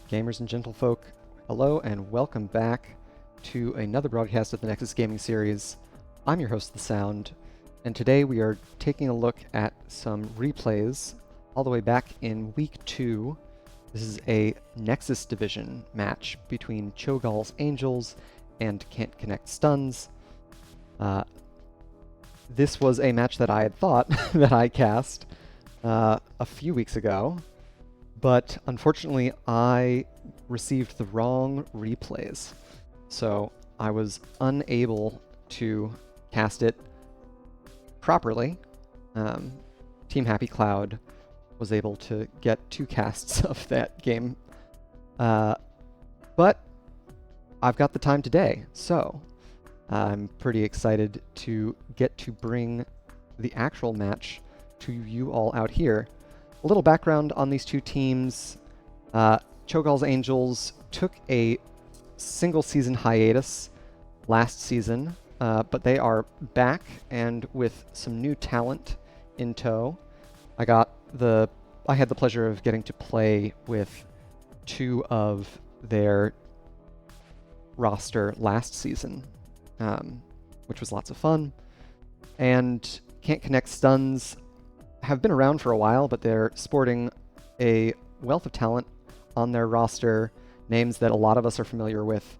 Gamers and gentlefolk, hello and welcome back to another broadcast of the Nexus Gaming Series. I'm your host, The Sound, and today we are taking a look at some replays all the way back in Week 2. This is a Nexus Division match between Cho'gall's Angels and Can't Connect Stuns. This was a match that I had thought that I cast a few weeks ago, but unfortunately I received the wrong replays, so I was unable to cast it properly. Team Happy Cloud was able to get 2 casts of that game, but I've got the time today, so I'm pretty excited to get to bring the actual match to you all out here. A little background on these two teams. Cho'gall's Angels took a single season hiatus last season, but they are back and with some new talent in tow. I had the pleasure of getting to play with 2 of their roster last season, which was lots of fun. And Can't Connect Stuns have been around for a while, but they're sporting a wealth of talent on their roster, names that a lot of us are familiar with,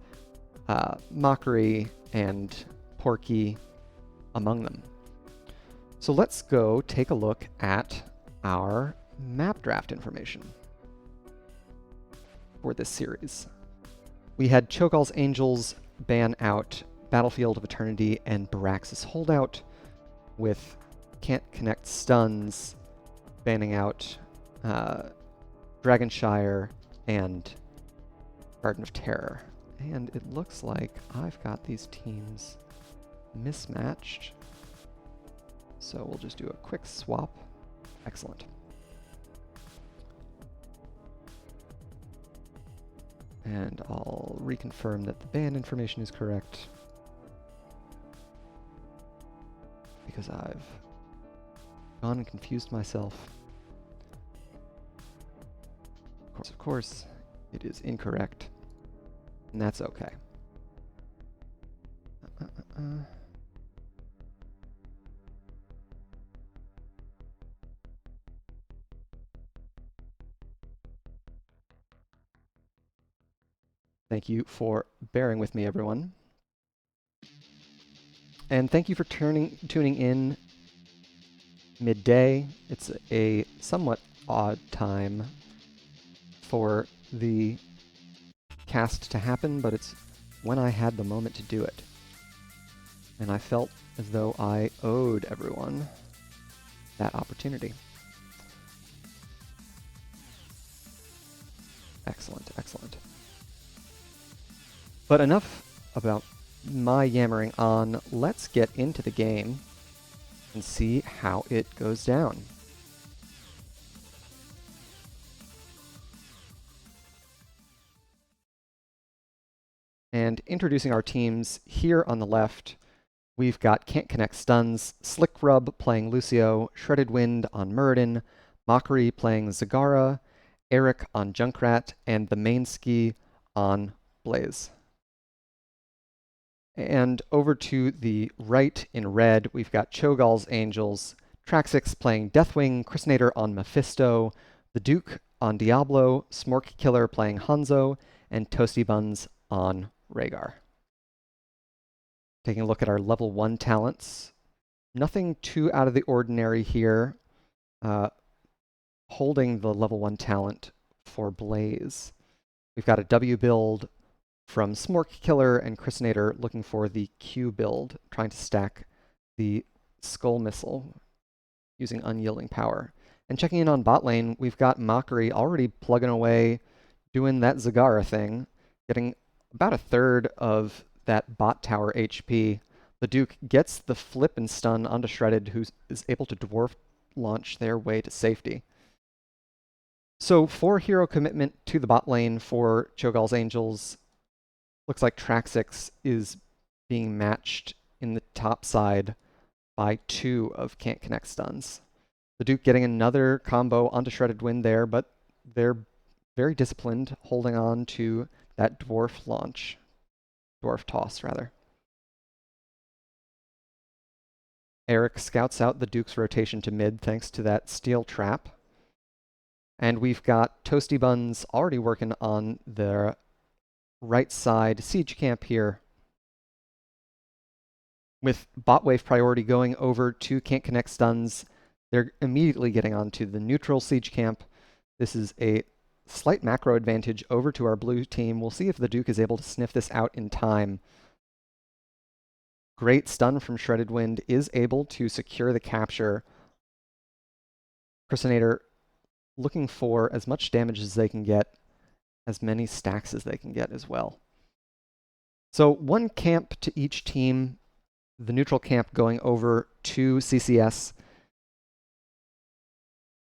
Mockery and Porky among them. So let's go take a look at our map draft information for this series. We had Cho'gall's Angels ban out Battlefield of Eternity and Baraxis Holdout, with Can't Connect Stuns banning out Dragonshire and Garden of Terror. And it looks like I've got these teams mismatched, so we'll just do a quick swap. Excellent. And I'll reconfirm that the ban information is correct, because I've gone and confused myself. Of course, it is incorrect, and that's okay. Thank you for bearing with me, everyone. And thank you for tuning in midday. It's a somewhat odd time for the cast to happen, but it's when I had the moment to do it. And I felt as though I owed everyone that opportunity. Excellent, excellent. But enough about my yammering on. Let's get into the game and see how it goes down. And introducing our teams, here on the left, we've got Can't Connect Stuns, Slick Rub playing Lucio, Shredded Wind on Muradin, Mockery playing Zagara, Eric on Junkrat, and the main ski on Blaze. And over to the right in red, we've got Cho'gall's Angels, Traxix playing Deathwing, Chrisinator on Mephisto, the Duke on Diablo, Smork Killer playing Hanzo, and Toasty Buns on Rhaegar. Taking a look at our level 1 talents, nothing too out of the ordinary here. Holding the level 1 talent for Blaze. We've got a W build from Smork Killer and Chrisinator looking for the Q build, trying to stack the Skull Missile using unyielding power. And checking in on bot lane, we've got Mockery already plugging away, doing that Zagara thing, getting about a third of that bot tower HP. The Duke gets the flip and stun onto Shredded, who is able to dwarf launch their way to safety. So 4 hero commitment to the bot lane for Cho'Gall's Angels. Looks like Traxix is being matched in the top side by 2 of Can't Connect stuns. The Duke getting another combo onto Shredded Wind there, but they're very disciplined, holding on to that dwarf launch. Dwarf toss, rather. Eric scouts out the Duke's rotation to mid thanks to that steel trap. And we've got Toasty Buns already working on the right side siege camp here. With bot wave priority going over to Can't Connect stuns, they're immediately getting onto the neutral siege camp. This is a slight macro advantage over to our blue team. We'll see if the Duke is able to sniff this out in time. Great stun from Shredded Wind is able to secure the capture. Crucinator looking for as much damage as they can get, as many stacks as they can get as well. So 1 camp to each team, the neutral camp going over to CCS.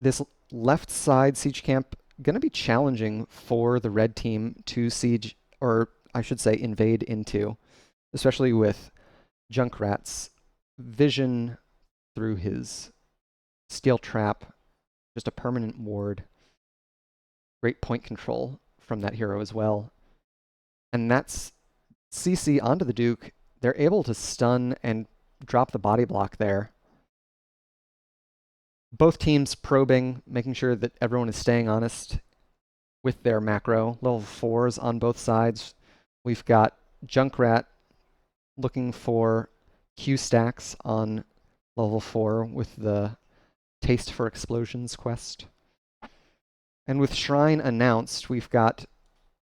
This left side siege camp going to be challenging for the red team to siege, or I should say invade into, especially with Junkrat's vision through his steel trap, just a permanent ward. Great point control from that hero as well. And that's CC onto the Duke. They're able to stun and drop the body block there. Both teams probing, making sure that everyone is staying honest with their macro. Level 4s on both sides. We've got Junkrat looking for Q stacks on level 4 with the Taste for Explosions quest. And with Shrine announced, we've got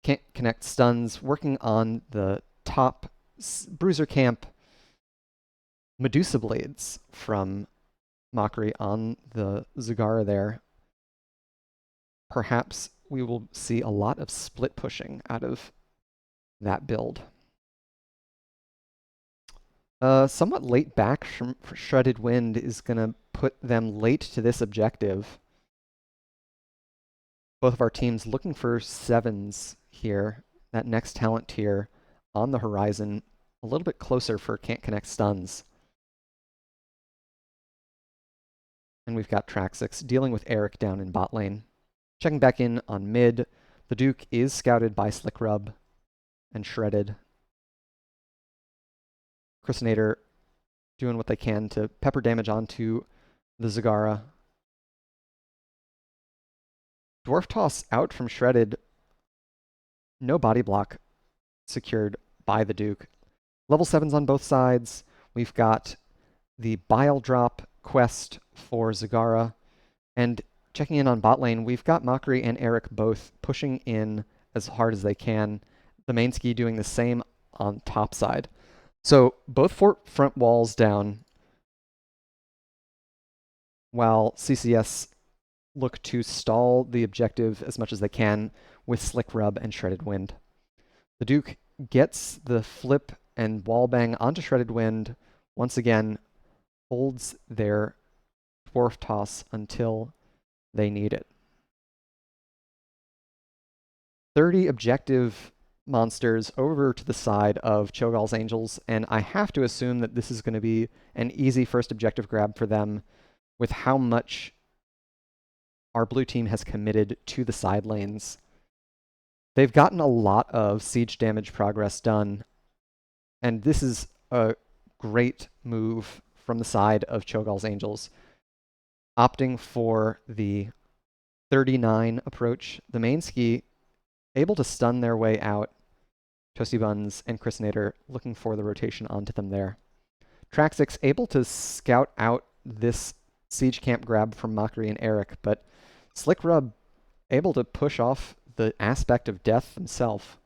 Can't Connect stuns working on the top Bruiser camp. Medusa Blades from Mockery on the Zagara there. Perhaps we will see a lot of split pushing out of that build. Somewhat late back from Shredded Wind is going to put them late to this objective. Both of our teams looking for 7s here, that next talent tier on the horizon, a little bit closer for Can't Connect stuns. And we've got Traxix dealing with Eric down in bot lane. Checking back in on mid, the Duke is scouted by Slickrub and Shredded. Crucinator doing what they can to pepper damage onto the Zagara. Dwarf Toss out from Shredded. No body block secured by the Duke. Level 7s on both sides. We've got the Bile Drop quest for Zagara. And checking in on bot lane, we've got Mockery and Eric both pushing in as hard as they can. The main ski doing the same on top side. So both front walls down, while CCS look to stall the objective as much as they can with Slick Rub and Shredded Wind. The Duke gets the flip and wallbang onto Shredded Wind, once again holds their Dwarf Toss until they need it. 30 objective monsters over to the side of Cho'Gall's Angels, and I have to assume that this is going to be an easy first objective grab for them with how much our blue team has committed to the side lanes. They've gotten a lot of siege damage progress done, and this is a great move from the side of Cho'Gall's Angels, opting for the 39 approach. The main ski able to stun their way out. Toasty Buns and Crucinator looking for the rotation onto them there. Traxix able to scout out this siege camp grab from Mockery and Eric, but Slick Rub able to push off the aspect of death himself.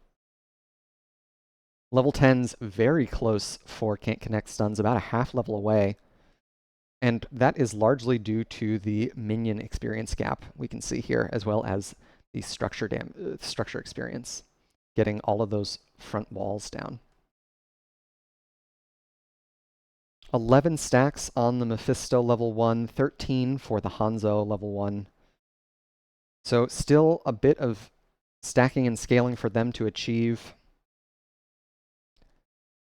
Level 10's very close for Can't Connect stuns, about a half level away. And that is largely due to the minion experience gap we can see here, as well as the structure experience, getting all of those front walls down. 11 stacks on the Mephisto level 1, 13 for the Hanzo level 1. So still a bit of stacking and scaling for them to achieve.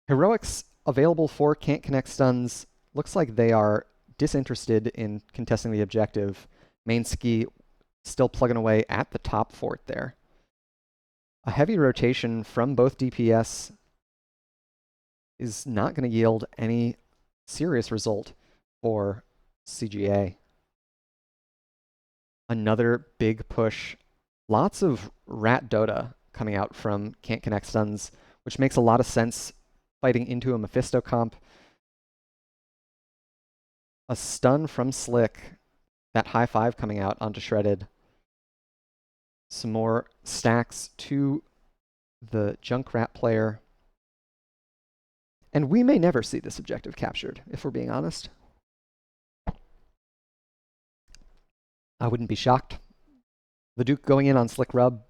Heroics available for Can't Connect stuns. Looks like they are disinterested in contesting the objective. Mainski still plugging away at the top fort there. A heavy rotation from both DPS is not going to yield any serious result for CGA. Another big push. Lots of Rat Dota coming out from Can't Connect stuns, which makes a lot of sense fighting into a Mephisto comp. A stun from Slick. That high five coming out onto Shredded. Some more stacks to the Junkrat player. And we may never see this objective captured, if we're being honest. I wouldn't be shocked. The Duke going in on Slick Rub.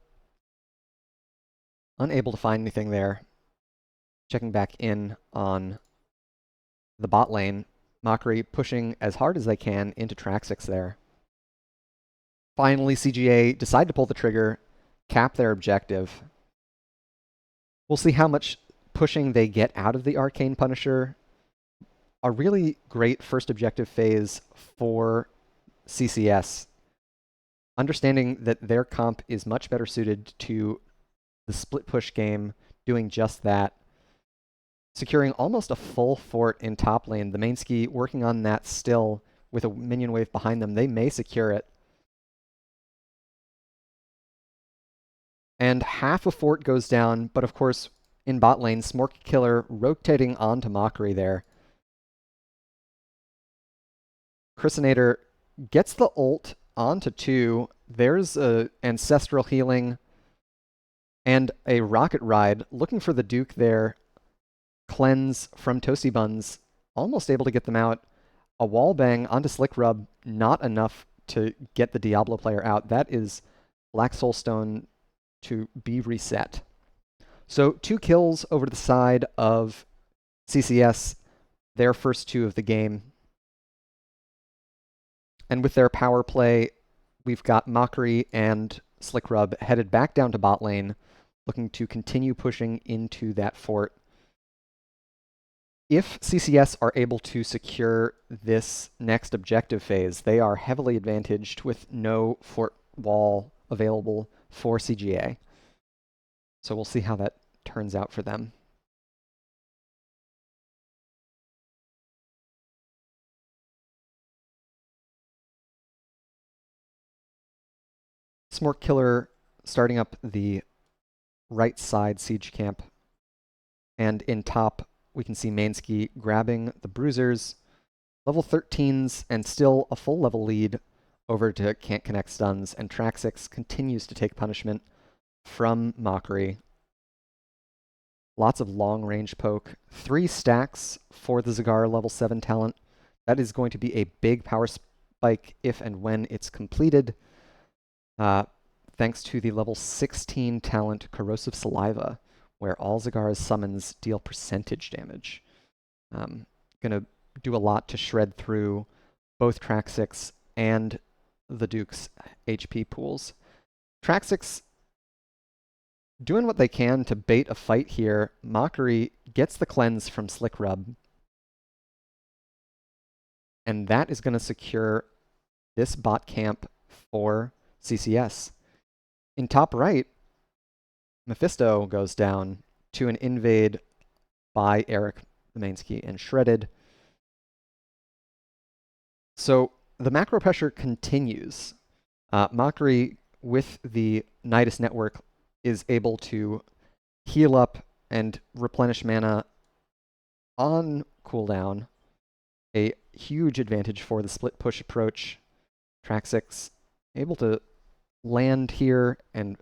Unable to find anything there. Checking back in on the bot lane. Mockery pushing as hard as they can into Traxix there. Finally, CGA decide to pull the trigger, cap their objective. We'll see how much pushing they get out of the Arcane Punisher. A really great first objective phase for CCS. Understanding that their comp is much better suited to the split push game, doing just that. Securing almost a full fort in top lane. The Mainski working on that still with a minion wave behind them. They may secure it. And half a fort goes down, but of course, in bot lane, Smork Killer rotating onto Mockery there. Chrysinator gets the ult onto 2. There's a Ancestral Healing and a Rocket Ride. Looking for the Duke there. Cleanse from Toasty Buns. Almost able to get them out. A wallbang onto Slick Rub. Not enough to get the Diablo player out. That is Black Soulstone to be reset. So 2 kills over to the side of CCS, their first 2 of the game. And with their power play, we've got Mockery and Slick Rub headed back down to bot lane, looking to continue pushing into that fort. If CCS are able to secure this next objective phase, they are heavily advantaged with no fort wall available for CGA. So we'll see how that turns out for them. Smork Killer starting up the right side siege camp. And in top, we can see Mainski grabbing the Bruisers. Level 13s and still a full level lead over to Can't Connect stuns. And Traxix continues to take punishment from Mockery. Lots of long range poke. 3 stacks for the Zagar level 7 talent. That is going to be a big power spike if and when it's completed. Thanks to the level 16 talent Corrosive Saliva, where all Zagar's summons deal percentage damage. Gonna do a lot to shred through both Traxix and the Duke's HP pools. Traxix doing what they can to bait a fight here. Mockery gets the cleanse from Slick Rub. And that is going to secure this bot camp for CCS. In top right, Mephisto goes down to an invade by Eric Mainski and Shredded. So the macro pressure continues. Mockery with the Nidus network is able to heal up and replenish mana on cooldown. A huge advantage for the split push approach. Traxix able to land here and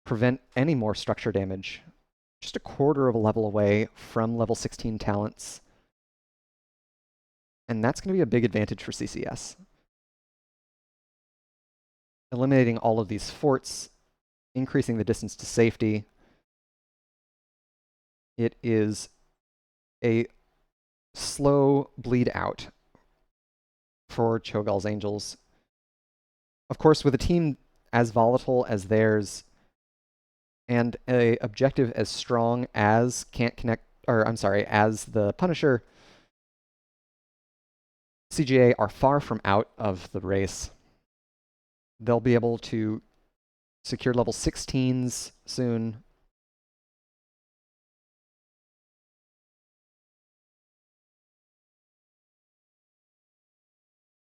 prevent any more structure damage. Just a quarter of a level away from level 16 talents. And that's going to be a big advantage for CCS. Eliminating all of these forts increasing the distance to safety. It is a slow bleed out for Cho'Gall's Angels. Of course, with a team as volatile as theirs and a objective as strong as as the Punisher, CGA are far from out of the race. They'll be able to secure level 16s soon.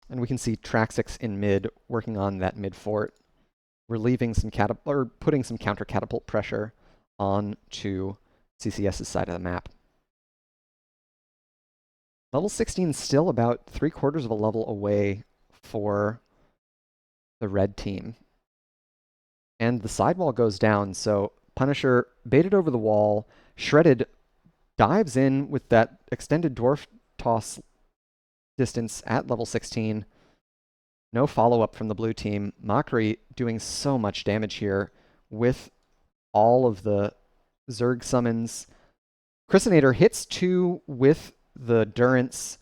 And we can see Traxix in mid working on that mid fort, relieving some putting some counter catapult pressure onto CCS's side of the map. Level 16 is still about 3/4 of a level away for the red team. And the sidewall goes down, so Punisher baited over the wall, Shredded dives in with that extended dwarf toss distance at level 16. No follow-up from the blue team. Mockery doing so much damage here with all of the Zerg summons. Chrysinator hits 2 with the Durance.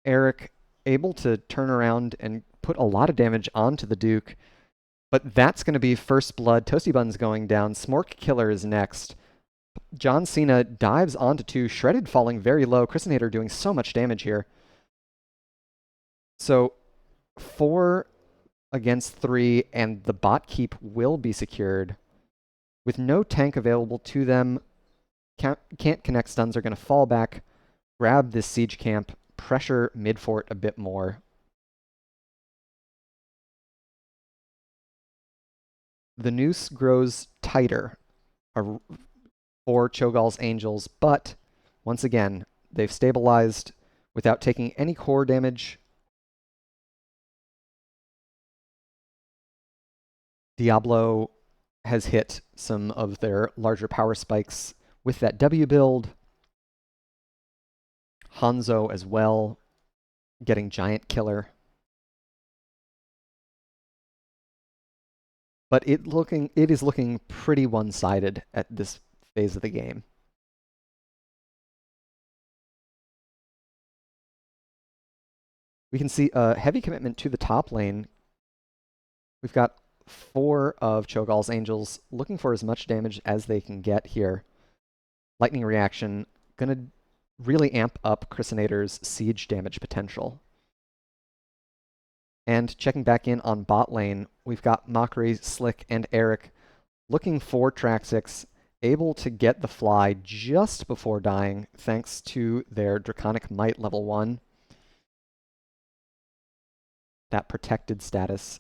Eric able to turn around and put a lot of damage onto the Duke. But that's going to be first blood. Toasty Bun's going down. Smork Killer is next. John Cena dives onto 2. Shredded falling very low. Chrysinator doing so much damage here. So 4 against 3, and the bot keep will be secured. With no tank available to them, can't connect stuns, are going to fall back, grab this siege camp, pressure mid fort a bit more. The noose grows tighter for Cho'Gall's Angels, but once again, they've stabilized without taking any core damage. Diablo has hit some of their larger power spikes with that W build. Hanzo as well, getting Giant Killer. But it is looking pretty one-sided at this phase of the game. We can see a heavy commitment to the top lane. We've got 4 of Cho'Gall's Angels looking for as much damage as they can get here. Lightning Reaction, gonna really amp up Chrysinator's siege damage potential. And checking back in on bot lane, we've got Mockery, Slick, and Eric looking for Traxix, able to get the fly just before dying thanks to their Draconic Might level 1. That protected status,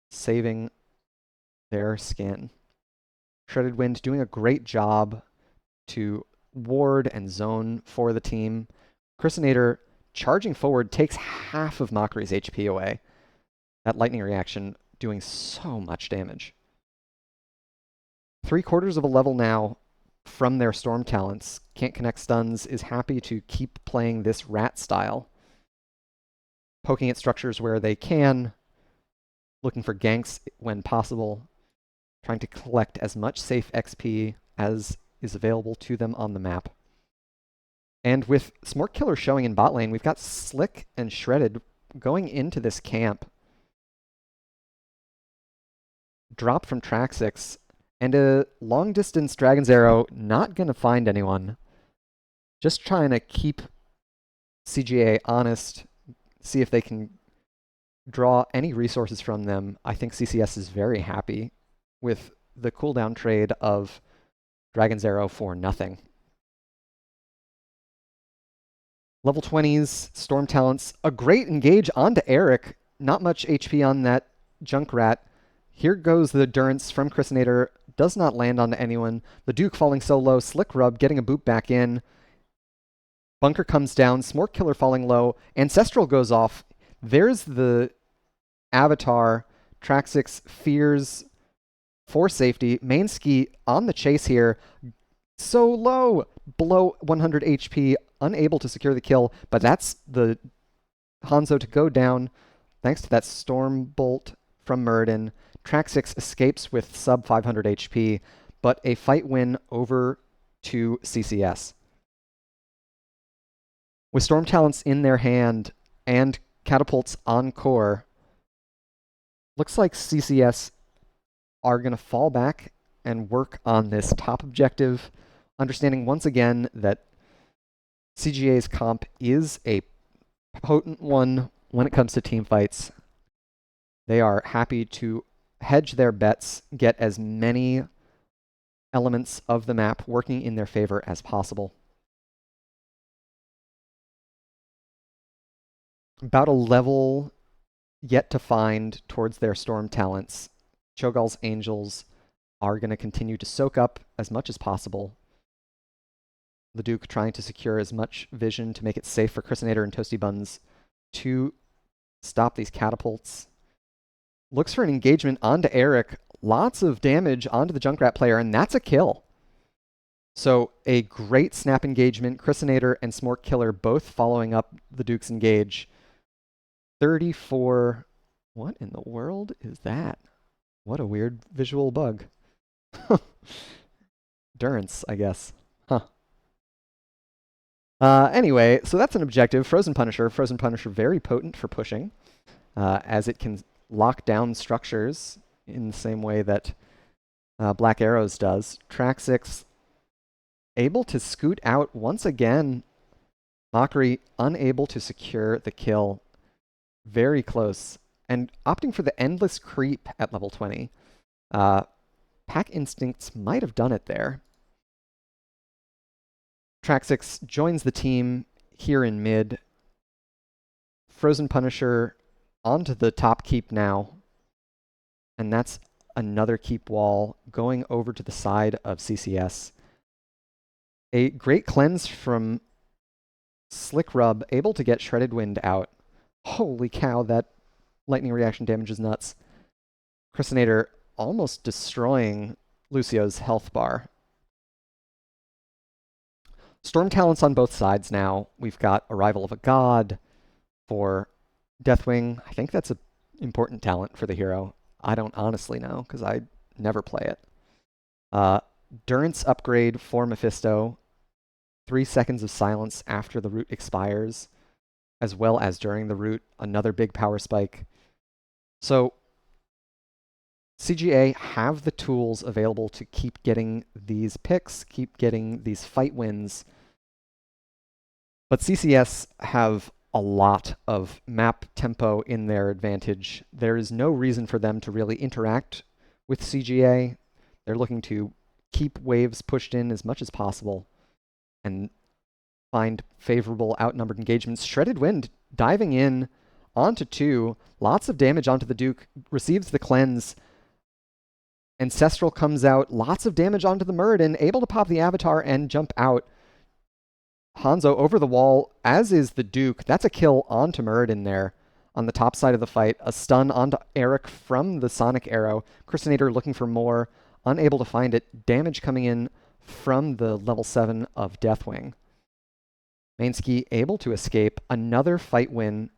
saving their skin. Shredded Wind doing a great job to ward and zone for the team. Chrysinator charging forward takes half of Mockery's HP away. That Lightning Reaction doing so much damage. 3/4 of a level now from their Storm talents. Can't connect stuns, is happy to keep playing this rat style. Poking at structures where they can, looking for ganks when possible, trying to collect as much safe XP as is available to them on the map. And with Smork Killer showing in bot lane, we've got Slick and Shredded going into this camp. Drop from Traxix, and a long-distance Dragon's Arrow, not going to find anyone. Just trying to keep CGA honest, see if they can draw any resources from them. I think CCS is very happy with the cooldown trade of Dragon's Arrow for nothing. Level 20s, Storm Talents, a great engage onto Eric. Not much HP on that Junkrat. Here goes the Durance from Chrysinator. Does not land onto anyone. The Duke falling so low. Slick Rub getting a boot back in. Bunker comes down. Smork Killer falling low. Ancestral goes off. There's the Avatar. Traxix fears for safety. Mainski on the chase here. So low. Below 100 HP. Unable to secure the kill. But that's the Hanzo to go down. Thanks to that Storm Bolt from Muradin. Track 6 escapes with sub 500 HP, but a fight win over to CCS. With Storm Talents in their hand and catapults on core, looks like CCS are going to fall back and work on this top objective, understanding once again that CGA's comp is a potent one when it comes to team fights. They are happy to hedge their bets, get as many elements of the map working in their favor as possible. About a level yet to find towards their Storm Talents. Cho'Gall's Angels are going to continue to soak up as much as possible. The Duke trying to secure as much vision to make it safe for Chrisinator and Toasty Buns to stop these catapults. Looks for an engagement onto Eric. Lots of damage onto the Junkrat player, and that's a kill. So a great snap engagement. Chrisinator and Smork Killer both following up the Duke's engage. 34. What in the world is that? What a weird visual bug. Durance, I guess. Huh. Anyway, so that's an objective. Frozen Punisher. Frozen Punisher very potent for pushing, as it can lock down structures in the same way that Black Arrows does. Track 6 able to scoot out once again. Mockery unable to secure the kill. Very close. And opting for the endless creep at level 20. Pack Instincts might have done it there. Track 6 joins the team here in mid. Frozen Punisher onto the top keep now. And that's another keep wall going over to the side of CCS. A great cleanse from Slick Rub, able to get Shredded Wind out. Holy cow, that lightning reaction damage is nuts. Chrisinator almost destroying Lucio's health bar. Storm Talents on both sides now. We've got Arrival of a God for Deathwing. I think that's an important talent for the hero. I don't honestly know, because I never play it. Durance upgrade for Mephisto. 3 seconds of silence after the root expires, as well as during the root, another big power spike. So CGA have the tools available to keep getting these picks, keep getting these fight wins. But CCS have a lot of map tempo in their advantage. There is no reason for them to really interact with CGA. They're looking to keep waves pushed in as much as possible and find favorable outnumbered engagements. Shredded Wind diving in onto 2. Lots of damage onto the Duke. Receives the cleanse. Ancestral comes out. Lots of damage onto the Muradin. Able to pop the Avatar and jump out. Hanzo over the wall, as is the Duke. That's a kill onto Muradin there on the top side of the fight. A stun onto Eric from the Sonic Arrow. Chrisinator looking for more. Unable to find it. Damage coming in from the level 7 of Deathwing. Mainsky able to escape. Another fight win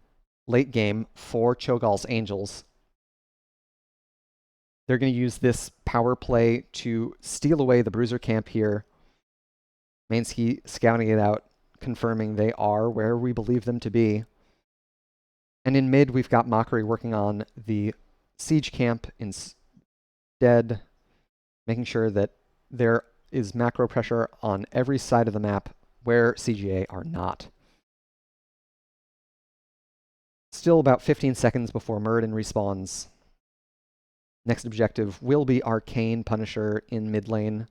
late game for Cho'Gall's Angels. They're going to use this power play to steal away the Bruiser camp here. Mainsky scouting it out, confirming they are where we believe them to be. And in mid, we've got Mockery working on the siege camp instead, making sure that there is macro pressure on every side of the map where CGA are not. Still about 15 seconds before Muradin respawns. Next objective will be Arcane Punisher in mid lane.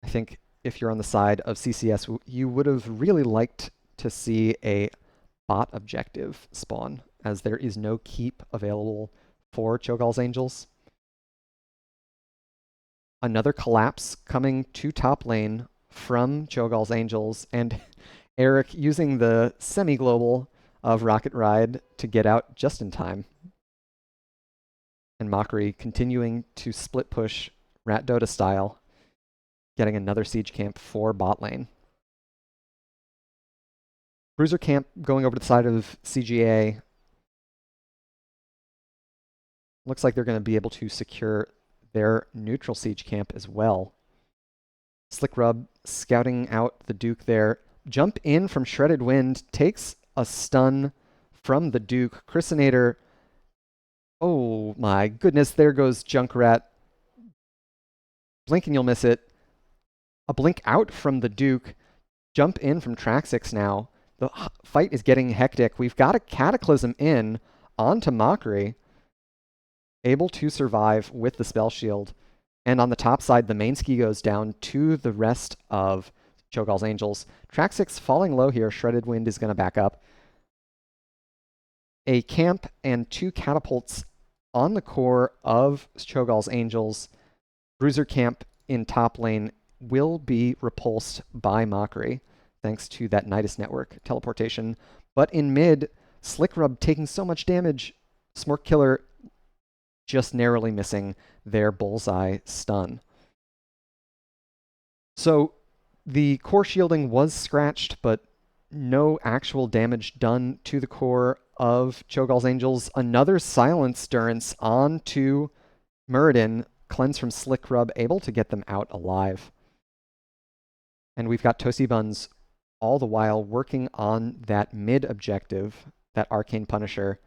I think if you're on the side of CCS, you would have really liked to see a bot objective spawn, as there is no keep available for Cho'Gall's Angels. Another collapse coming to top lane from Cho'Gall's Angels, and Eric using the semi-global of Rocket Ride to get out just in time. And Mockery continuing to split push Rat Dota style, getting another siege camp for bot lane. Bruiser camp going over to the side of CGA. Looks like they're going to be able to secure their neutral siege camp as well. Slick Rub scouting out the Duke there. Jump in from Shredded Wind, takes a stun from the Duke. Chrysinator, oh my goodness, there goes Junkrat. Blink and you'll miss it. A blink out from the Duke. Jump in from Traxix now. The fight is getting hectic. We've got a Cataclysm in onto Mockery, able to survive with the Spell Shield. And on the top side, the main ski goes down to the rest of Cho'Gall's Angels. Traxix falling low here. Shredded Wind is going to back up. A camp and 2 catapults on the core of Cho'Gall's Angels. Bruiser camp in top lane will be repulsed by Mockery, thanks to that Nidus Network teleportation. But in mid, Slick Rub taking so much damage. Smork Killer just narrowly missing their bullseye stun. So the core shielding was scratched, but no actual damage done to the core of Cho'Gall's Angels. Another Silence Durance onto Muradin. Cleanse from Slick Rub, able to get them out alive. And we've got Toasty Buns all the while working on that mid objective, that Arcane Punisher.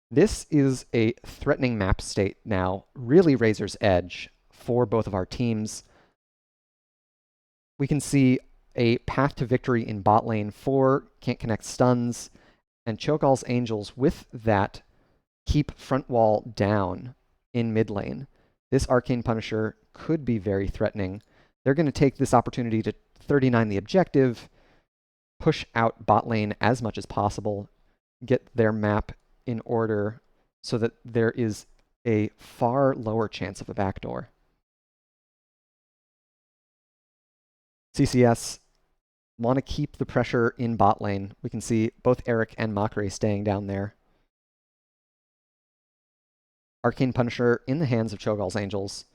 This is a threatening map state now, really razor's edge for both of our teams. We can see a path to victory in bot lane for Can't Connect Stuns, and Cho'Gall's Angels with that keep front wall down in mid lane. This Arcane Punisher could be very threatening. They're going to take this opportunity to 39 the objective, push out bot lane as much as possible, get their map in order so that there is a far lower chance of a backdoor. CCS want to keep the pressure in bot lane. We can see both Eric and Mockery staying down there. Arcane Punisher in the hands of Cho'Gall's Angels.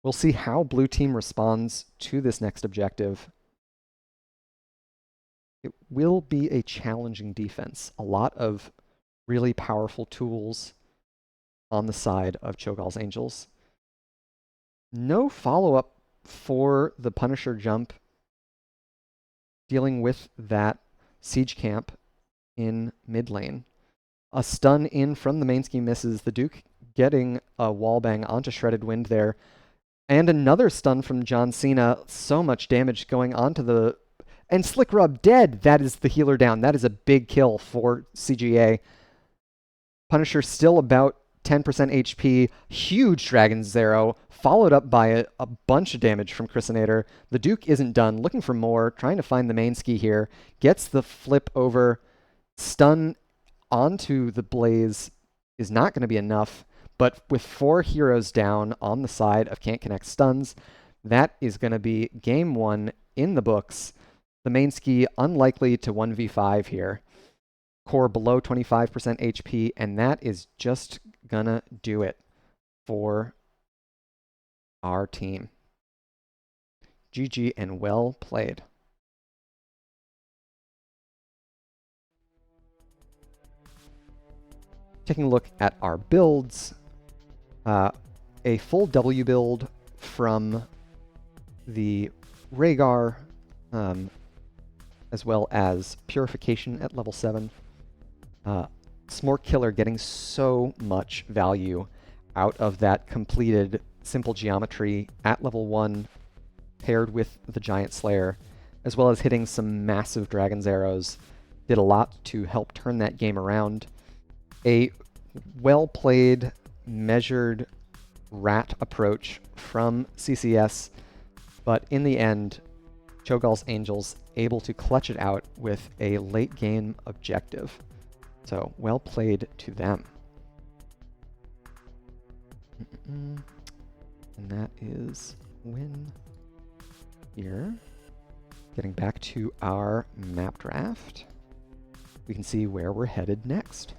We'll see how blue team responds to this next objective. It will be a challenging defense. A lot of really powerful tools on the side of Cho'Gall's Angels. No follow-up for the Punisher jump, dealing with that siege camp in mid lane. A stun in from the main scheme misses. The Duke getting a wallbang onto Shredded Wind there. And another stun from John Cena. So much damage going onto the... And Slick Rub dead! That is the healer down. That is a big kill for CGA. Punisher still about 10% HP. Huge Dragon's Arrow, followed up by a bunch of damage from Chrysinator. The Duke isn't done. Looking for more. Trying to find the main ski here. Gets the flip over. Stun onto the Blaze is not going to be enough, but with 4 heroes down on the side of Can't Connect Stuns, that is going to be game 1 in the books. The main ski unlikely to 1v5 here. Core below 25% HP, and that is just gonna do it for our team. GG and well played. Taking a look at our builds, a full W build from the Rhaegar, as well as Purification at level 7. Smork Killer getting so much value out of that completed simple geometry at level 1, paired with the Giant Slayer, as well as hitting some massive Dragon's Arrows. Did a lot to help turn that game around. A well-played, measured rat approach from CCS, but in the end, Cho'Gall's Angels able to clutch it out with a late-game objective. So, well played to them. And that is win here. Getting back to our map draft, we can see where we're headed next.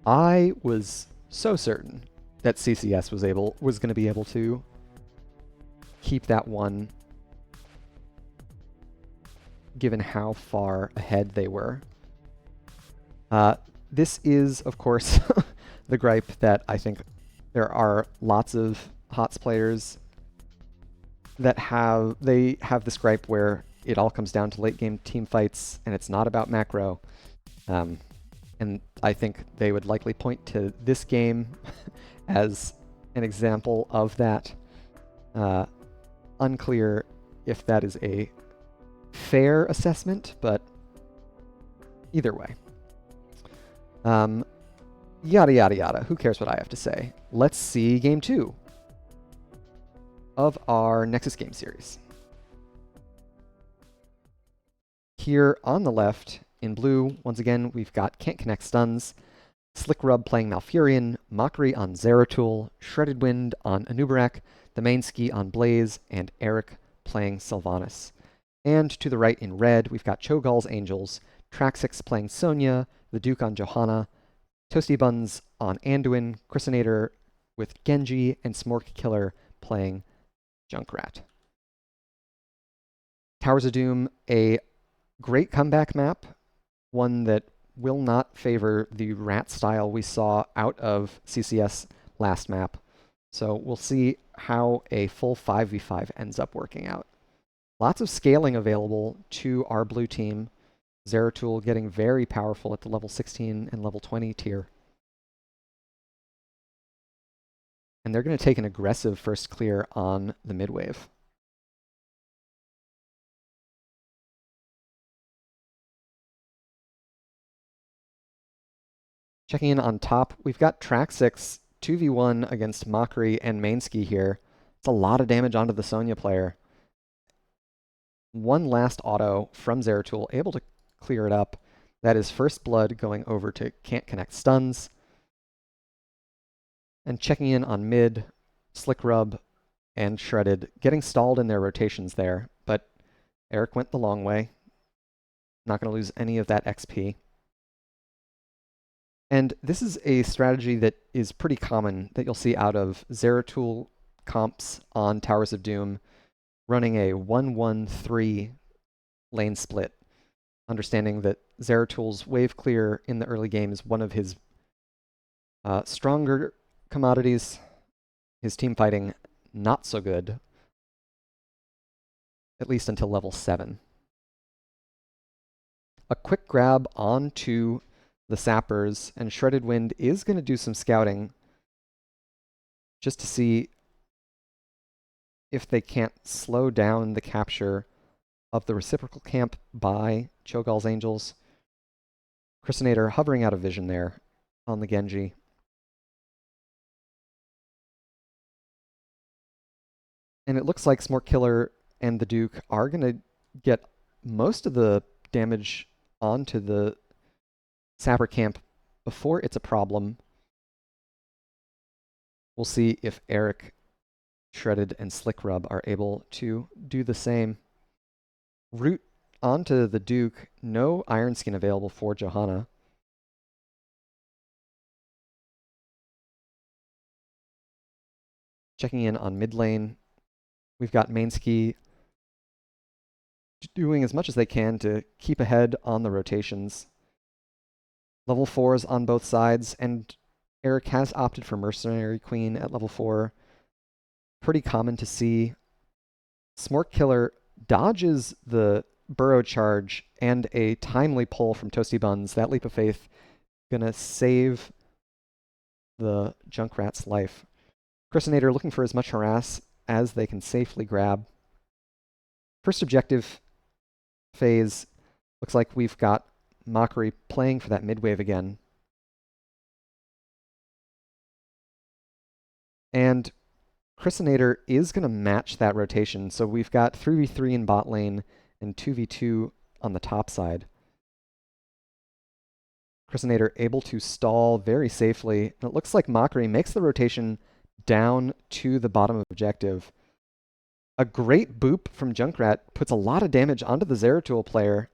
I was so certain that CCS was going to be able to keep that one, given how far ahead they were. This is, of course, the gripe that I think there are lots of HOTS players that have this gripe where it all comes down to late game team fights and it's not about macro. And I think they would likely point to this game as an example of that. Unclear if that is a fair assessment, but either way. Yada, yada, yada. Who cares what I have to say? Let's see game 2 of our Nexus game series. Here on the left, in blue, once again, we've got Can't Connect Stuns, Slick Rub playing Malfurion, Mockery on Zeratul, Shredded Wind on Anubarak, the main ski on Blaze, and Eric playing Sylvanas. And to the right in red, we've got Cho'Gall's Angels, Traxix playing Sonya, the Duke on Johanna, Toasty Buns on Anduin, Chrysinator with Genji, and Smork Killer playing Junkrat. Towers of Doom, a great comeback map, one that will not favor the rat style we saw out of CCS last map. So we'll see how a full 5v5 ends up working out. Lots of scaling available to our blue team. Zeratul getting very powerful at the level 16 and level 20 tier. And they're going to take an aggressive first clear on the mid wave. Checking in on top, we've got Traxix 2v1 against Mockery and Mainski here. It's a lot of damage onto the Sonya player. One last auto from Zeratul, able to clear it up. That is First Blood going over to Can't Connect Stuns. And checking in on mid, Slick Rub and Shredded, getting stalled in their rotations there, but Eric went the long way. Not going to lose any of that XP. And this is a strategy that is pretty common that you'll see out of Zeratul comps on Towers of Doom, running a 1-1-3 lane split, understanding that Zeratul's wave clear in the early game is one of his stronger commodities. His team fighting, not so good, at least until level 7. A quick grab onto the Sappers, and Shredded Wind is going to do some scouting just to see if they can't slow down the capture of the reciprocal camp by Cho'Gall's Angels. Chrysinator hovering out of vision there on the Genji. And it looks like Smork Killer and the Duke are going to get most of the damage onto the Sapper camp before it's a problem. We'll see if Eric, Shredded, and Slick Rub are able to do the same. Root onto the Duke. No Iron Skin available for Johanna. Checking in on mid lane. We've got Mainski doing as much as they can to keep ahead on the rotations. Level 4s on both sides, and Eric has opted for Mercenary Queen at level 4. Pretty common to see. Smork Killer dodges the Burrow charge and a timely pull from Toasty Buns. That leap of faith gonna save the Junkrat's life. Chrysinator looking for as much harass as they can safely grab. First objective phase, looks like we've got Mockery playing for that mid wave again. And Chrysinator is going to match that rotation, so we've got 3v3 in bot lane and 2v2 on the top side. Chrysinator able to stall very safely, and it looks like Mockery makes the rotation down to the bottom objective. A great boop from Junkrat puts a lot of damage onto the Zeratul player.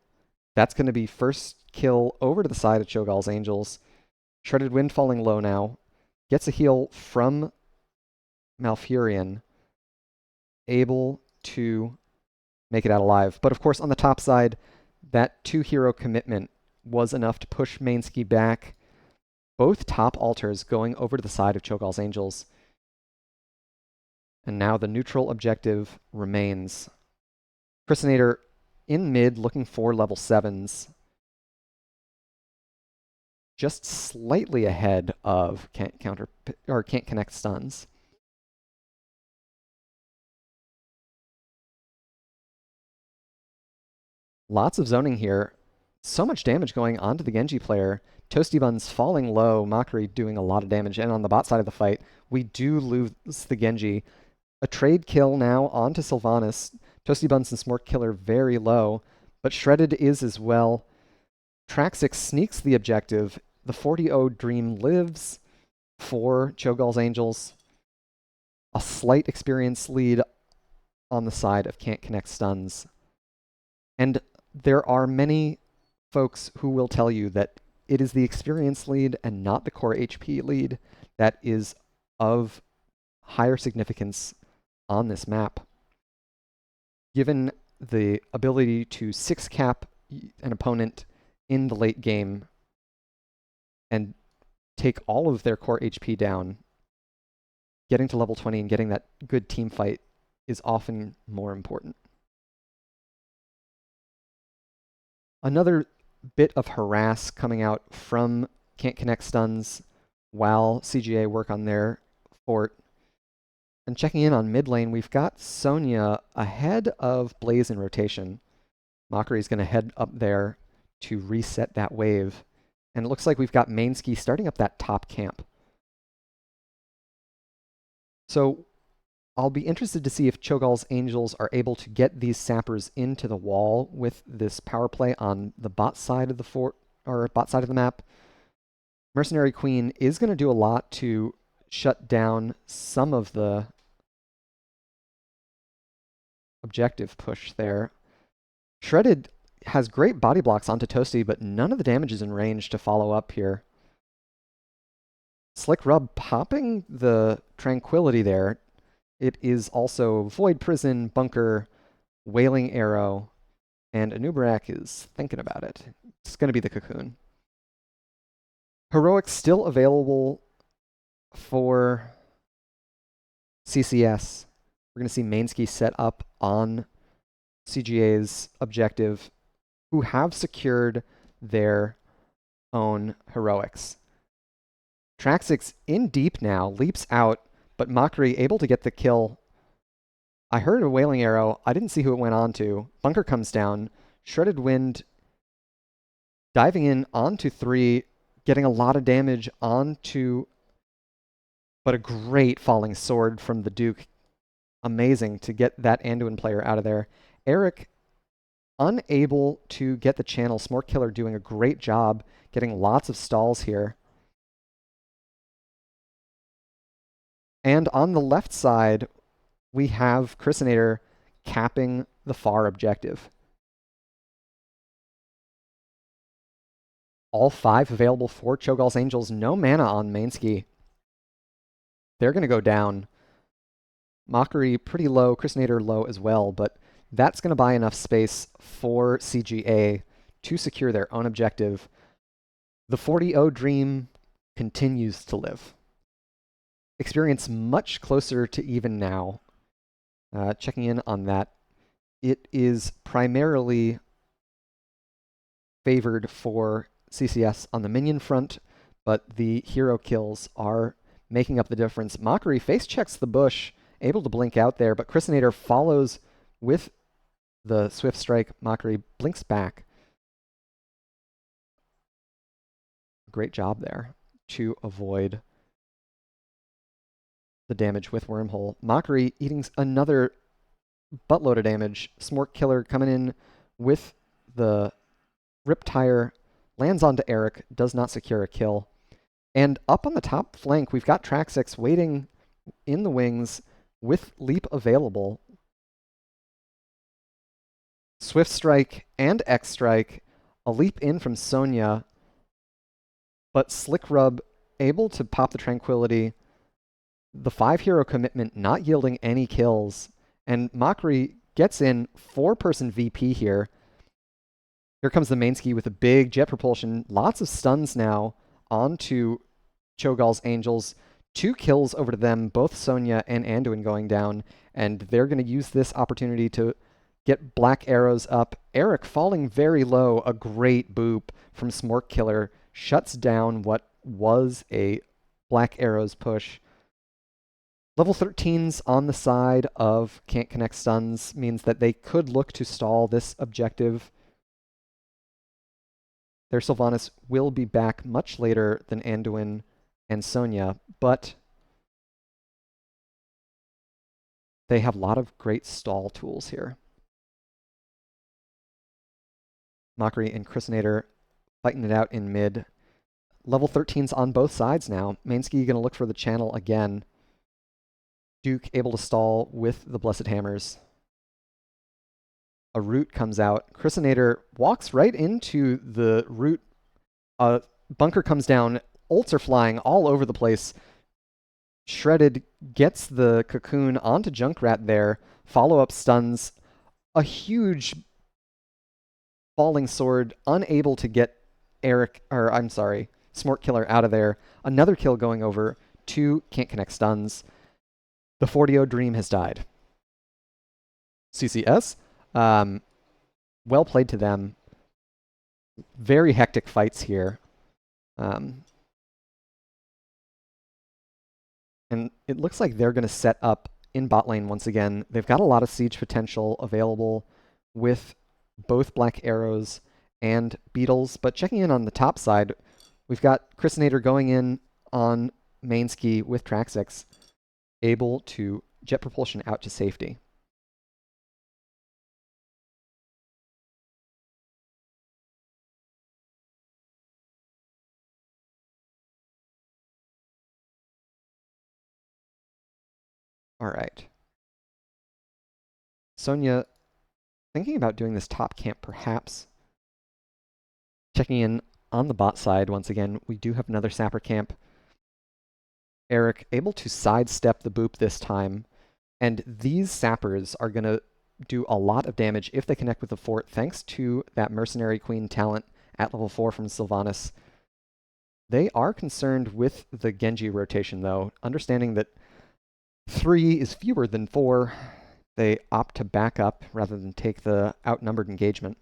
That's going to be first kill over to the side of Cho'Gall's Angels. Shredded Wind falling low now. Gets a heal from Malfurion. Able to make it out alive. But of course, on the top side, that 2-hero commitment was enough to push Mainsky back. Both top altars going over to the side of Cho'Gall's Angels. And now the neutral objective remains. Chrisinator in mid looking for level 7s. Just slightly ahead of can't connect stuns. Lots of zoning here. So much damage going onto the Genji player. Toasty Buns falling low, Mockery doing a lot of damage, and on the bot side of the fight, we do lose the Genji. A trade kill now onto Sylvanas. Toasty Buns and Smork Killer very low, but Shredded is as well. Traxix sneaks the objective. The 40-0 Dream lives for Cho'Gall's Angels. A slight experience lead on the side of can't connect stuns. And there are many folks who will tell you that it is the experience lead and not the core HP lead that is of higher significance on this map. Given the ability to 6-cap an opponent in the late game and take all of their core HP down, getting to level 20 and getting that good team fight is often more important. Another bit of harass coming out from Can't Connect Stuns while CGA work on their fort. And checking in on mid lane, we've got Sonya ahead of Blaze in rotation. Mockery's going to head up there to reset that wave. And it looks like we've got Mainsky starting up that top camp. So I'll be interested to see if Cho'Gall's Angels are able to get these sappers into the wall with this power play on the bot side of the fort, or bot side of the map. Mercenary Queen is going to do a lot to shut down some of the objective push there. Shredded has great body blocks onto Toasty, but none of the damage is in range to follow up here. Slick Rub popping the Tranquility there. It is also Void Prison, Bunker, Wailing Arrow, and Anubarak is thinking about it. It's going to be the Cocoon. Heroic still available for CCS. We're going to see Mainsky set up on CGA's objective, who have secured their own heroics. Traxix in deep now, leaps out, but Mockery able to get the kill. I heard a Wailing Arrow. I didn't see who it went on to. Bunker comes down. Shredded Wind diving in onto 3, getting a lot of damage onto, but a great falling sword from the Duke. Amazing to get that Anduin player out of there. Eric unable to get the channel. Smork Killer doing a great job getting lots of stalls here. And on the left side, we have Chrisinator capping the far objective. All 5 available for Cho'Gall's Angels. No mana on Mainsky. They're going to go down. Mockery pretty low, Chrisinator low as well, but that's going to buy enough space for CGA to secure their own objective. The 40-0 Dream continues to live. Experience much closer to even now. Checking in on that, it is primarily favored for CCS on the minion front, but the hero kills are making up the difference. Mockery face checks the bush, able to blink out there, but Chrisinator follows with the Swift Strike. Mockery blinks back. Great job there to avoid the damage with Wormhole. Mockery eating another buttload of damage. Smork Killer coming in with the Riptire, lands onto Eric, does not secure a kill. And up on the top flank, we've got Traxix waiting in the wings with Leap available. Swift Strike and X Strike, a leap in from Sonya, but Slick Rub able to pop the Tranquility. The 5-hero commitment not yielding any kills, and Mockery gets in 4-person VP here. Here comes the Mainski with a big jet propulsion. Lots of stuns now onto Cho'Gall's Angels. 2 kills over to them, both Sonya and Anduin going down, and they're going to use this opportunity to get black arrows up. Eric falling very low. A great boop from Smork Killer shuts down what was a black arrows push. Level 13s on the side of can't connect stuns means that they could look to stall this objective. Their Sylvanas will be back much later than Anduin and Sonya, but they have a lot of great stall tools here. Mockery and Chrysinator fighting it out in mid. Level 13's on both sides now. Mainski going to look for the channel again. Duke able to stall with the Blessed Hammers. A root comes out. Chrysinator walks right into the root. Bunker comes down. Ults are flying all over the place. Shredded gets the cocoon onto Junkrat there. Follow-up stuns. A huge falling sword, unable to get Smork Killer out of there. Another kill going over. 2 can't connect stuns. The 40 dream has died. CCS, well played to them. Very hectic fights here. And it looks like they're going to set up in bot lane once again. They've got a lot of siege potential available with both Black Arrows and Beetles. But checking in on the top side, we've got Chrysinator going in on Mainski with Traxx, able to jet propulsion out to safety. All right. Sonya thinking about doing this top camp perhaps. Checking in on the bot side once again, we do have another Sapper camp. Eric able to sidestep the boop this time, and these Sappers are going to do a lot of damage if they connect with the fort, thanks to that Mercenary Queen talent at level 4 from Sylvanas. They are concerned with the Genji rotation, though, understanding that 3 is fewer than 4. They opt to back up rather than take the outnumbered engagement.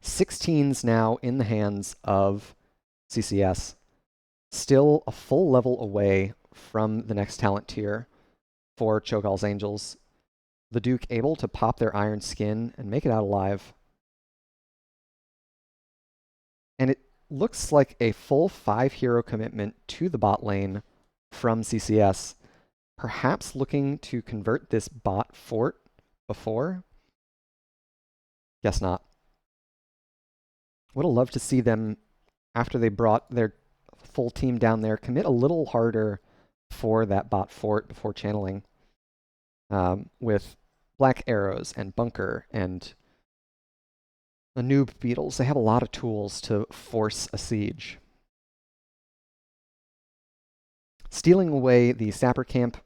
16's now in the hands of CCS. Still a full level away from the next talent tier for Cho'Gall's Angels. The Duke able to pop their iron skin and make it out alive. And it looks like a full 5 hero commitment to the bot lane from CCS. Perhaps looking to convert this bot fort before? Guess not. Would have loved to see them, after they brought their full team down there, commit a little harder for that bot fort before channeling. With Black Arrows and Bunker and the noob Beetles, they have a lot of tools to force a siege. Stealing away the Sapper camp,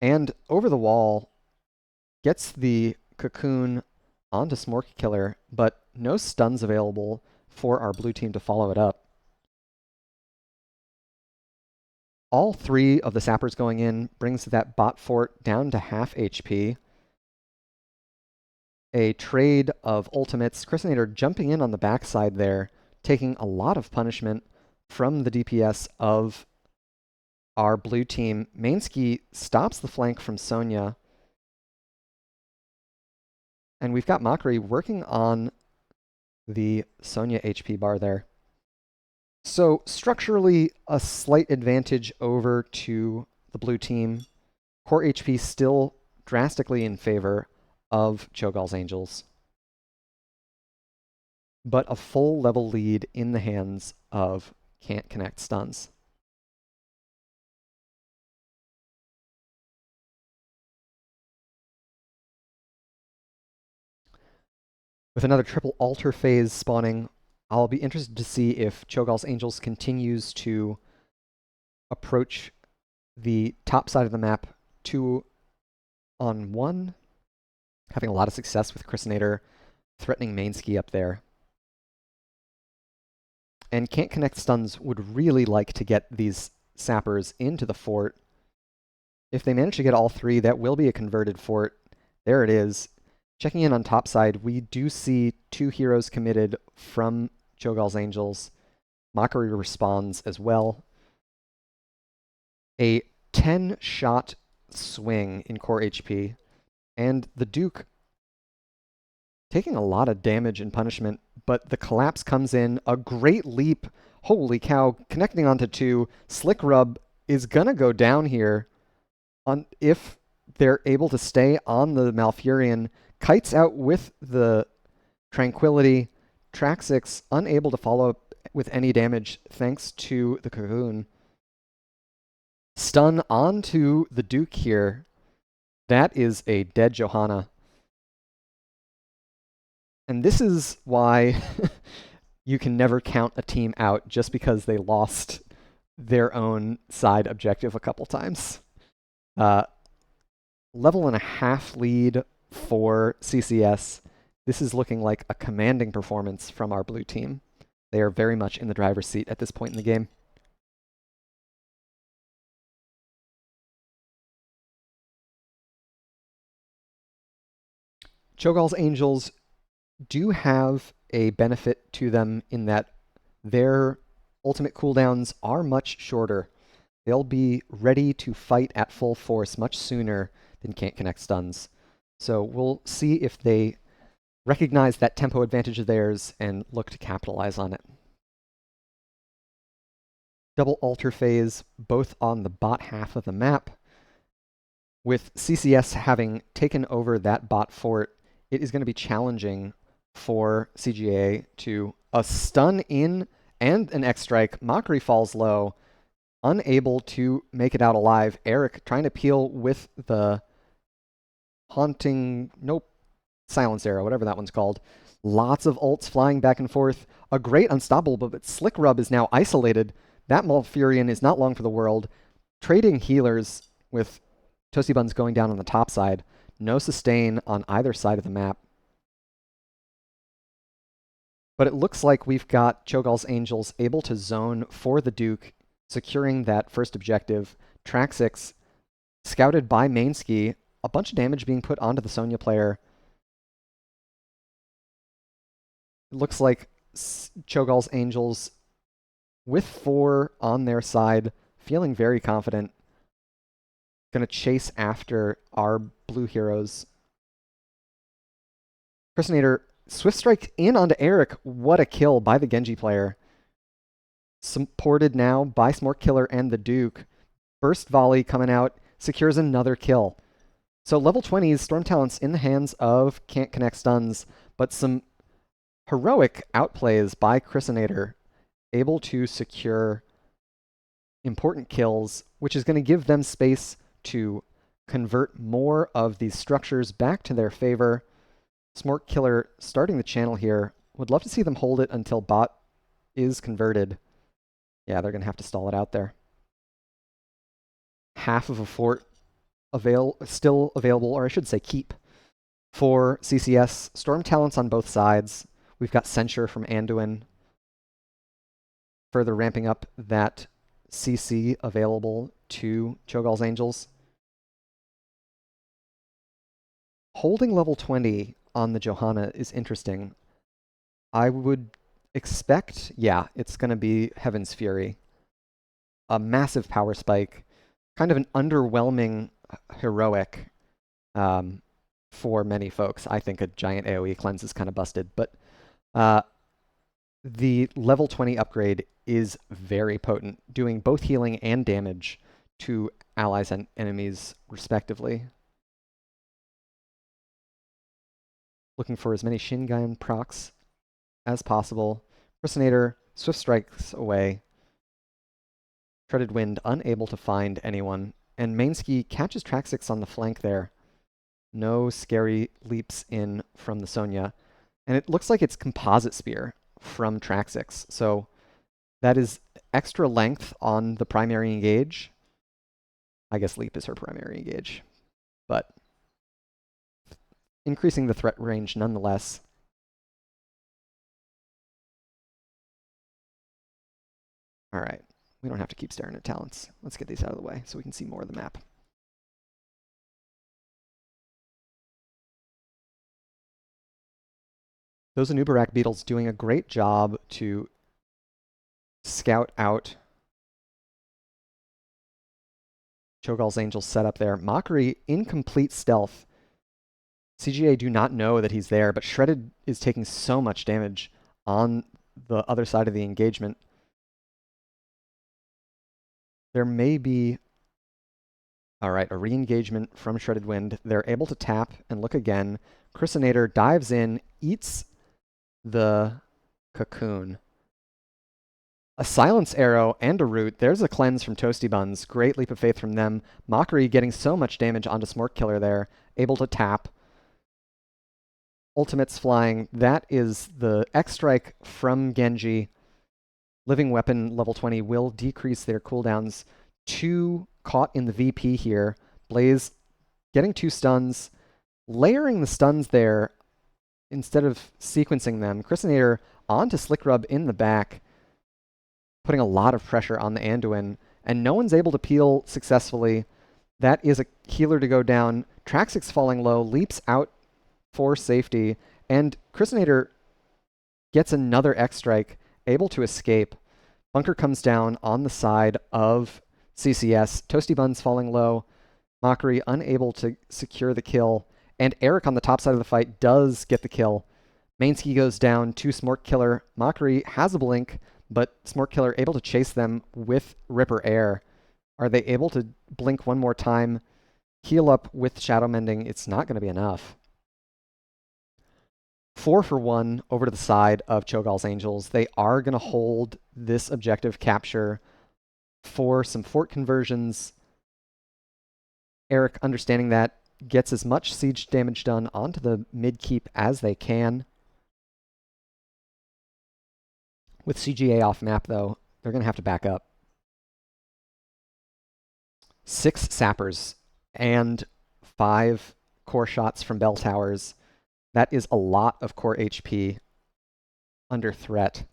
and over the wall gets the cocoon onto Smork Killer, but no stuns available for our blue team to follow it up. All 3 of the Sappers going in brings that bot fort down to half HP. A trade of ultimates. Chrysinator jumping in on the backside there, taking a lot of punishment from the DPS of our blue team. Mainski stops the flank from Sonya. And we've got Mockery working on the Sonya HP bar there. So structurally, a slight advantage over to the blue team. Core HP still drastically in favor of Cho'Gall's Angels, but a full level lead in the hands of Can't Connect Stuns. With another triple altar phase spawning, I'll be interested to see if Cho'Gall's Angels continues to approach the top side of the map 2-on-1, having a lot of success with Chrysinator threatening main ski up there. And Can't Connect Stuns would really like to get these sappers into the fort. If they manage to get all three, that will be a converted fort. There it is. Checking in on top side, we do see 2 heroes committed from Cho'Gall's Angels. Mockery responds as well. A 10-shot swing in core HP, and the Duke taking a lot of damage and punishment, but the collapse comes in. A great leap. Holy cow, connecting onto 2. Slick Rub is gonna go down here if they're able to stay on the Malfurion. Kites out with the Tranquility. Traxix unable to follow up with any damage thanks to the Cocoon. Stun onto the Duke here. That is a dead Johanna. And this is why you can never count a team out just because they lost their own side objective a couple times. Level and a half lead for CCS. This is looking like a commanding performance from our blue team. They are very much in the driver's seat at this point in the game. Cho'Gall's Angels do have a benefit to them in that their ultimate cooldowns are much shorter. They'll be ready to fight at full force much sooner than Can't Connect Stuns. So we'll see if they recognize that tempo advantage of theirs and look to capitalize on it. Double alter phase, both on the bot half of the map. With CCS having taken over that bot fort, it is going to be challenging for CGA to a stun in and an X strike. Mockery falls low, unable to make it out alive. Eric trying to peel with the haunting, silence arrow, whatever that one's called. Lots of ults flying back and forth. A great unstoppable, but Slick Rub is now isolated. That Malfurion is not long for the world. Trading healers with Toasty Buns going down on the top side. No sustain on either side of the map. But it looks like we've got Cho'Gall's Angels able to zone for the Duke, securing that first objective. Traxix scouted by Mainski. A bunch of damage being put onto the Sonya player. It looks like Cho'Gall's Angels, with 4 on their side, feeling very confident. Gonna chase after our blue heroes. Christinator Swift Strike in onto Eric. What a kill by the Genji player. Supported now by Smork Killer and the Duke. Burst Volley coming out, secures another kill. So level 20's Storm Talents in the hands of Can't Connect Stuns, but some heroic outplays by Christinator, able to secure important kills, which is going to give them space to convert more of these structures back to their favor. Smork Killer starting the channel here. Would love to see them hold it until bot is converted. Yeah, they're going to have to stall it out there. Half of a fort still available, or I should say keep, for CCS. Storm Talents on both sides. We've got Censure from Anduin, further ramping up that CC available to Cho'Gall's Angels. Holding level 20 on the Johanna is interesting. I would expect, yeah, it's going to be Heaven's Fury. A massive power spike. Kind of an underwhelming heroic for many folks. I think a giant AoE cleanse is kind of busted, but the level 20 upgrade is very potent, doing both healing and damage to allies and enemies respectively. Looking for as many Shingan procs as possible. Personator Swift Strikes away. Treaded Wind unable to find anyone. And Mainski catches Traxix on the flank there. No scary leaps in from the Sonya. And it looks like it's Composite Spear from Traxix. So that is extra length on the primary engage. I guess Leap is her primary engage. But increasing the threat range nonetheless. All right, we don't have to keep staring at talents. Let's get these out of the way so we can see more of the map. Those Anubarak beetles doing a great job to scout out Cho'Gall's Angels setup there. Mockery, incomplete stealth. CGA do not know that he's there, but Shredded is taking so much damage on the other side of the engagement. There may be... All right, a re-engagement from Shredded Wind. They're able to tap and look again. Chrysinator dives in, eats the cocoon. A silence arrow and a root. There's a cleanse from Toasty Buns. Great leap of faith from them. Mockery getting so much damage onto Smork Killer there. Able to tap. Ultimates flying. That is the X-Strike from Genji. Living Weapon level 20 will decrease their cooldowns. 2 caught in the VP here. Blaze getting 2 stuns. Layering the stuns there instead of sequencing them. Chrysinator onto Slick Rub in the back, putting a lot of pressure on the Anduin, and no one's able to peel successfully. That is a healer to go down. Traxix falling low, leaps out for safety, and Chrysinator gets another X-Strike, able to escape. Bunker comes down on the side of CCS. Toasty Buns falling low. Mockery unable to secure the kill, and Eric on the top side of the fight does get the kill. Mainsky goes down to Smork Killer. Mockery has a blink, but Smork Killer able to chase them with Ripper Air. Are they able to blink one more time? Heal up with Shadow Mending. It's not going to be enough. 4 for 1 over to the side of Cho'Gall's Angels. They are going to hold this objective capture for some fort conversions. Eric, understanding that, gets as much siege damage done onto the mid-keep as they can. With CGA off map, though, they're going to have to back up. 6 sappers and 5 core shots from bell towers. That is a lot of core HP under threat.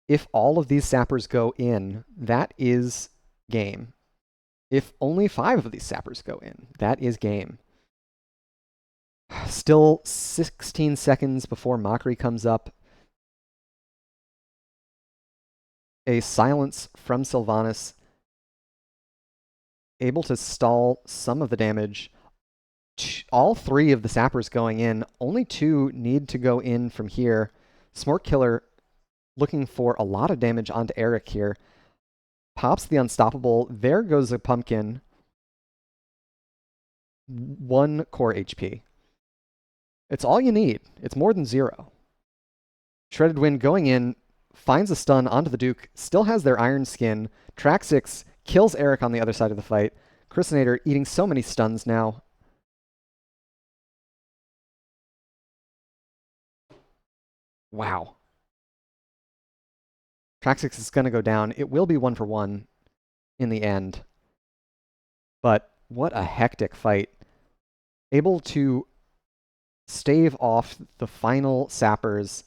If all of these sappers go in, that is game. If only 5 of these sappers go in, that is game. Still 16 seconds before Mockery comes up. A silence from Sylvanas, able to stall some of the damage. All 3 of the sappers going in. Only 2 need to go in from here. Smork Killer looking for a lot of damage onto Eric here. Pops the Unstoppable. There goes a pumpkin. 1 core HP. It's all you need. It's more than 0. Shredded Wind going in, finds a stun onto the Duke, still has their Iron Skin. Traxix kills Eric on the other side of the fight. Chrysinator eating so many stuns now. Wow. Traxix is going to go down. It will be 1 for 1 in the end. But what a hectic fight. Able to stave off the final sappers,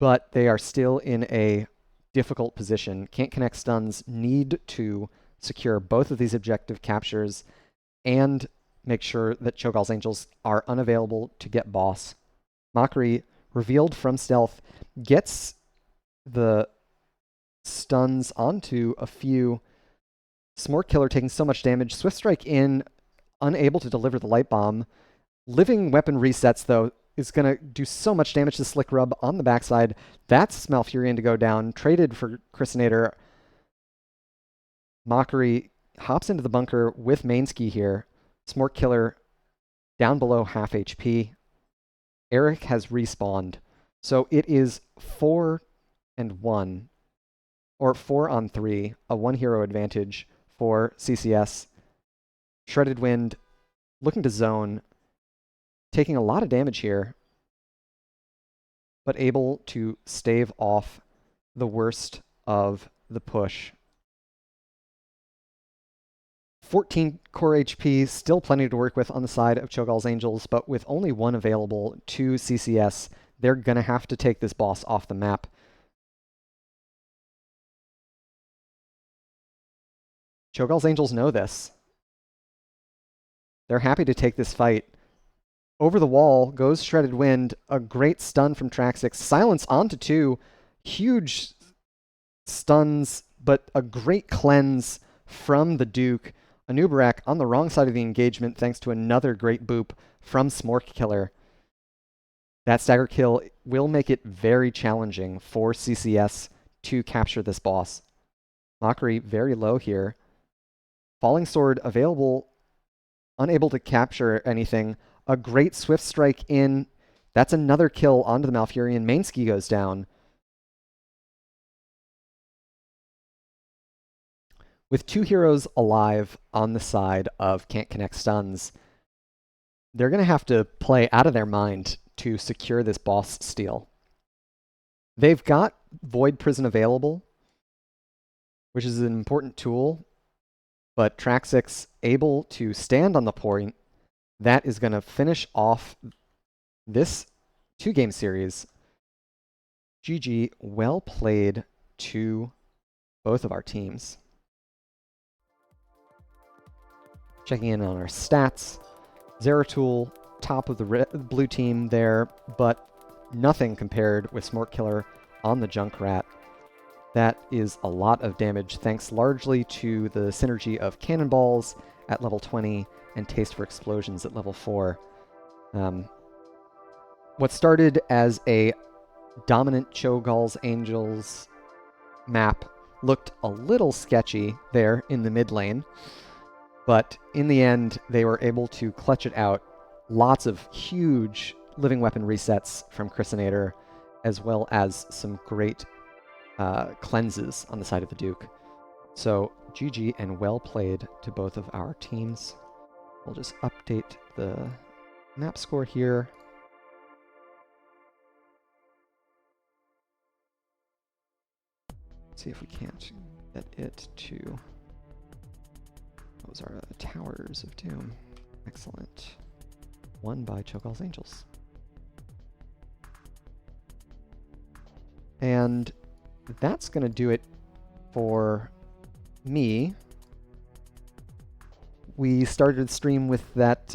but they are still in a difficult position. Can't connect stuns. Need to secure both of these objective captures and make sure that Cho'Gall's Angels are unavailable to get boss. Mockery, revealed from stealth, gets the stuns onto a few. Smork Killer taking so much damage. Swift Strike in, unable to deliver the Light Bomb. Living Weapon resets, though, is going to do so much damage to Slick Rub on the backside. That's Malfurion to go down. Traded for Chrysinator. Mockery hops into the bunker with Mainsky here. Smork Killer down below half HP. Eric has respawned. So it is 4 and 1, or 4 on 3, a 1 hero advantage for CCS. Shredded Wind looking to zone, taking a lot of damage here, but able to stave off the worst of the push. 14 core HP, still plenty to work with on the side of Cho'Gall's Angels, but with only 1 available to CCS, they're going to have to take this boss off the map. Cho'gall's Angels know this. They're happy to take this fight. Over the wall goes Shredded Wind. A great stun from Traxix. Silence onto 2. Huge stuns, but a great cleanse from the Duke. Anubarak on the wrong side of the engagement thanks to another great boop from Smork Killer. That stagger kill will make it very challenging for CCS to capture this boss. Mockery very low here. Falling Sword available, unable to capture anything. A great Swift Strike in. That's another kill onto the Malfurion. Mainski goes down. With 2 heroes alive on the side of Can't Connect Stuns, they're going to have to play out of their mind to secure this boss steal. They've got Void Prison available, which is an important tool, but Traxix able to stand on the point. That is going to finish off this 2-game series. GG, well played to both of our teams. Checking in on our stats. Zeratul, top of the blue team there, but nothing compared with Smork Killer on the Junkrat. That is a lot of damage, thanks largely to the synergy of Cannonballs at level 20 and Taste for Explosions at level 4. What started as a dominant Cho'Gall's Angels map looked a little sketchy there in the mid lane, but in the end, they were able to clutch it out. Lots of huge living weapon resets from Chrysinator, as well as some great cleanses on the side of the Duke. So GG and well played to both of our teams. We'll just update the map score here. Let's see if we can't get it to... Those are Towers of Doom. Excellent. Won by Cho'Gall's Angels. And that's going to do it for me. We started the stream with that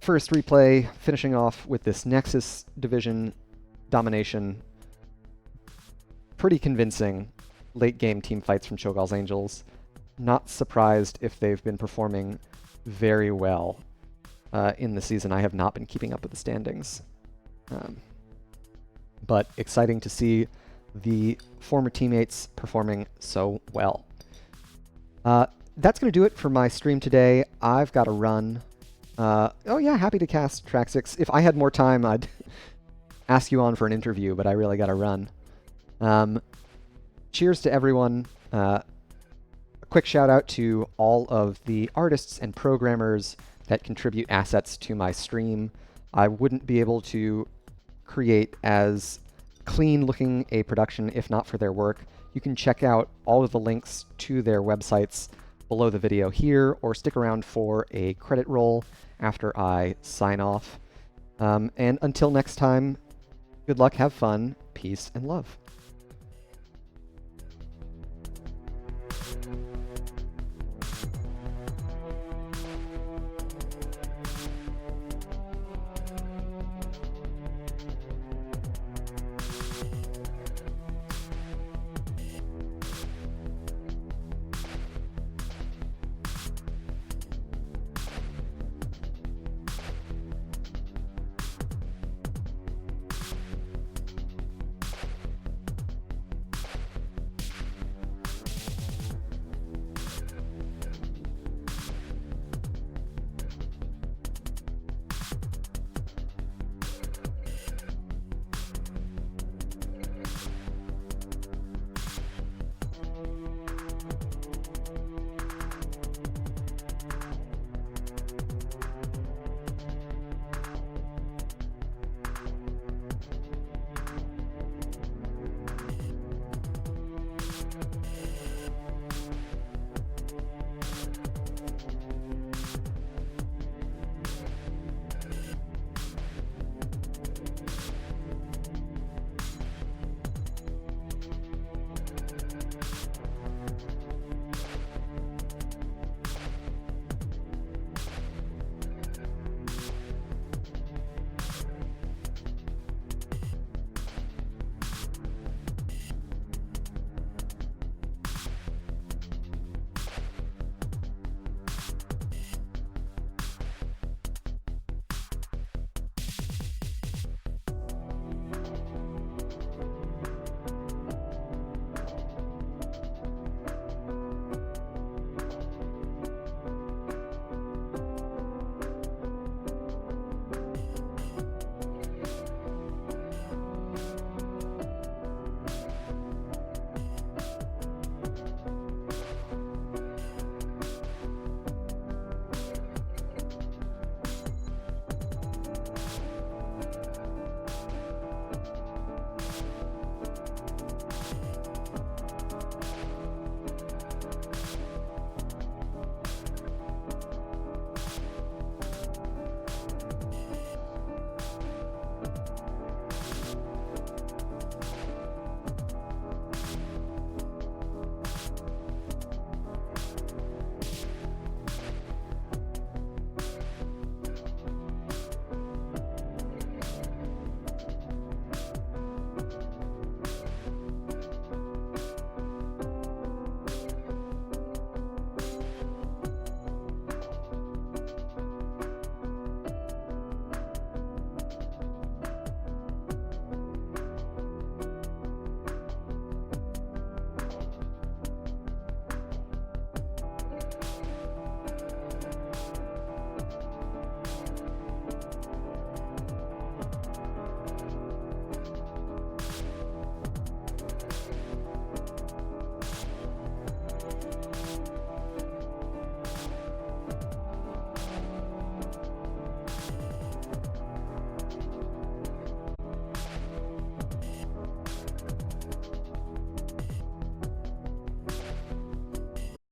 first replay, finishing off with this Nexus division domination. Pretty convincing late game team fights from Cho'Gall's Angels. Not surprised if they've been performing very well in the season. I have not been keeping up with the standings. But exciting to see the former teammates performing so well. That's going to do it for my stream today. I've got to run. Oh yeah, happy to cast Traxix. If I had more time, I'd ask you on for an interview, but I really got to run. Cheers to everyone. A quick shout out to all of the artists and programmers that contribute assets to my stream. I wouldn't be able to create as clean looking a production if not for their work. You can check out all of the links to their websites below the video here, or stick around for a credit roll after I sign off. And until next time, good luck, have fun, peace, and love.